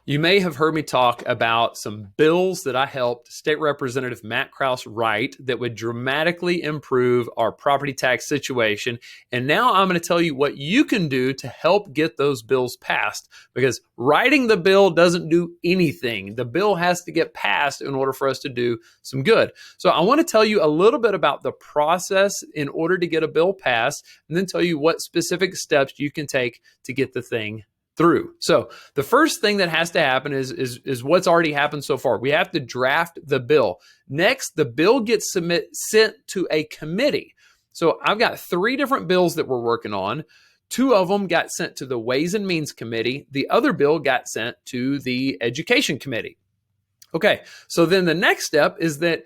You may have heard me talk about some bills that I helped State Representative Matt Krause write that would dramatically improve our property tax situation. And now I'm going to tell you what you can do to help get those bills passed, because writing the bill doesn't do anything. The bill has to get passed in order for us to do some good. So I want to tell you a little bit about the process in order to get a bill passed, and then tell you what specific steps you can take to get the thing through. So the first thing that has to happen is what's already happened so far. We have to draft the bill. Next, the bill gets sent to a committee. So I've got 3 different bills that we're working on. 2 of them got sent to the Ways and Means Committee. The other bill got sent to the Education Committee. Okay, so then the next step is that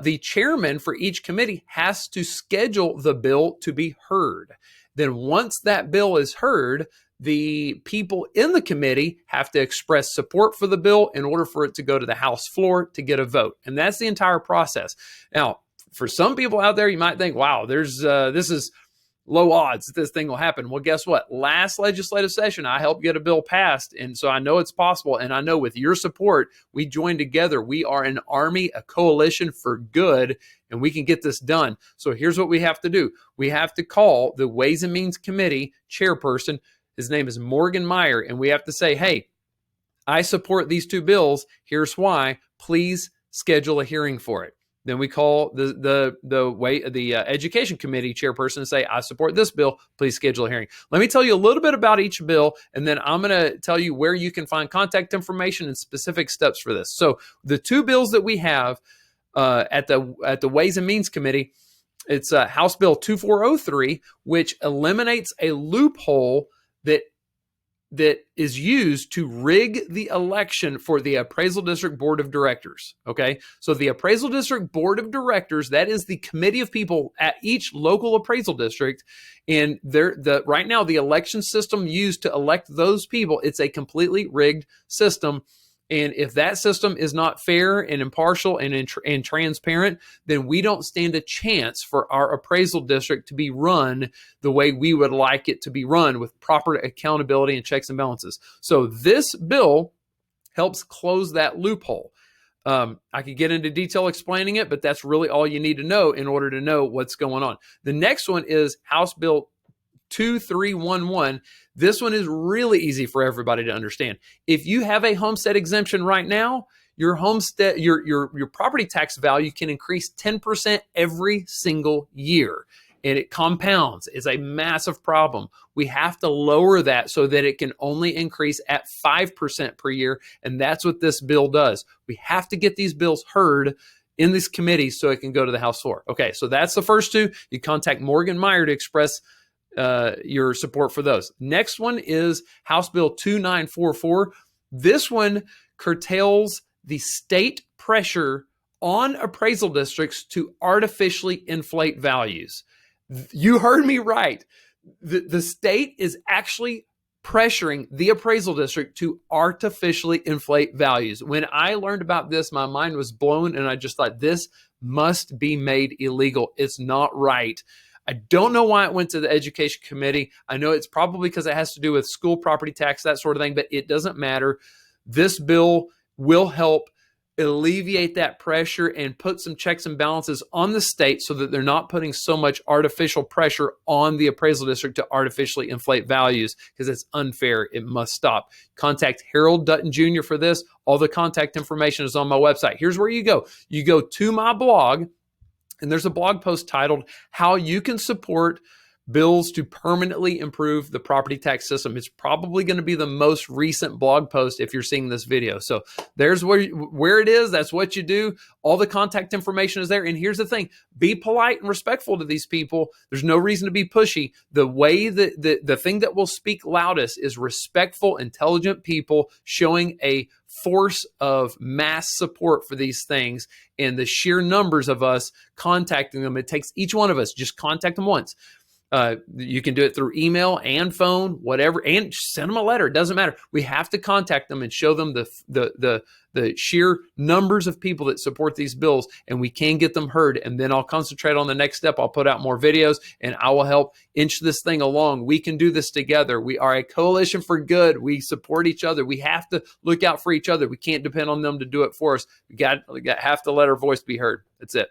the chairman for each committee has to schedule the bill to be heard. Then once that bill is heard, the people in the committee have to express support for the bill in order for it to go to the House floor to get a vote. And that's the entire process. Now, for some people out there, you might think, wow, this is low odds that this thing will happen. Well, guess what? Last legislative session, I helped get a bill passed. And so I know it's possible. And I know with your support, we joined together. We are an army, a coalition for good, and we can get this done. So here's what we have to do. We have to call the Ways and Means Committee chairperson. His name is Morgan Meyer, and we have to say, hey, I support these 2 bills. Here's why. Please schedule a hearing for it. Then we call the Education Committee chairperson and say, I support this bill. Please schedule a hearing. Let me tell you a little bit about each bill, and then I'm going to tell you where you can find contact information and specific steps for this. So the 2 bills that we have at the Ways and Means Committee, it's House Bill 2403, which eliminates a loophole that is used to rig the election for the Appraisal District Board of Directors. Okay, so the Appraisal District Board of Directors, that is the committee of people at each local appraisal district, and right now the election system used to elect those people, it's a completely rigged system. And if that system is not fair and impartial and transparent, then we don't stand a chance for our appraisal district to be run the way we would like it to be run, with proper accountability and checks and balances. So this bill helps close that loophole. I could get into detail explaining it, but that's really all you need to know in order to know what's going on. The next one is House Bill 2311. This one is really easy for everybody to understand. If you have a homestead exemption right now, your homestead, your property tax value can increase 10% every single year, and it compounds. It's a massive problem. We have to lower that so that it can only increase at 5% per year, and that's what this bill does. We have to get these bills heard in these committees so it can go to the House floor. Okay, so that's the first 2. You contact Morgan Meyer to express your support for those. Next one is House Bill 2944. This one curtails the state pressure on appraisal districts to artificially inflate values. You heard me right. The state is actually pressuring the appraisal district to artificially inflate values. When I learned about this, my mind was blown, and I just thought, this must be made illegal. It's not right. I don't know why it went to the Education Committee. I know it's probably because it has to do with school property tax, that sort of thing, but it doesn't matter. This bill will help alleviate that pressure and put some checks and balances on the state so that they're not putting so much artificial pressure on the appraisal district to artificially inflate values, because it's unfair. It must stop. Contact Harold Dutton Jr. for this. All the contact information is on my website. Here's where you go. You go to my blog, and there's a blog post titled How You Can Support Bills to Permanently Improve the Property Tax System. It's probably going to be the most recent blog post if you're seeing this video. So there's where it is. That's what you do. All the contact information is there. And here's the thing. Be polite and respectful to these people. There's no reason to be pushy. The way that the thing that will speak loudest is respectful, intelligent people showing a force of mass support for these things, and the sheer numbers of us contacting them. It takes each one of us, just contact them once. You can do it through email and phone, whatever, and send them a letter. It doesn't matter. We have to contact them and show them the sheer numbers of people that support these bills, and we can get them heard. And then I'll concentrate on the next step. I'll put out more videos, and I will help inch this thing along. We can do this together. We are a coalition for good. We support each other. We have to look out for each other. We can't depend on them to do it for us. We have to let our voice be heard. That's it.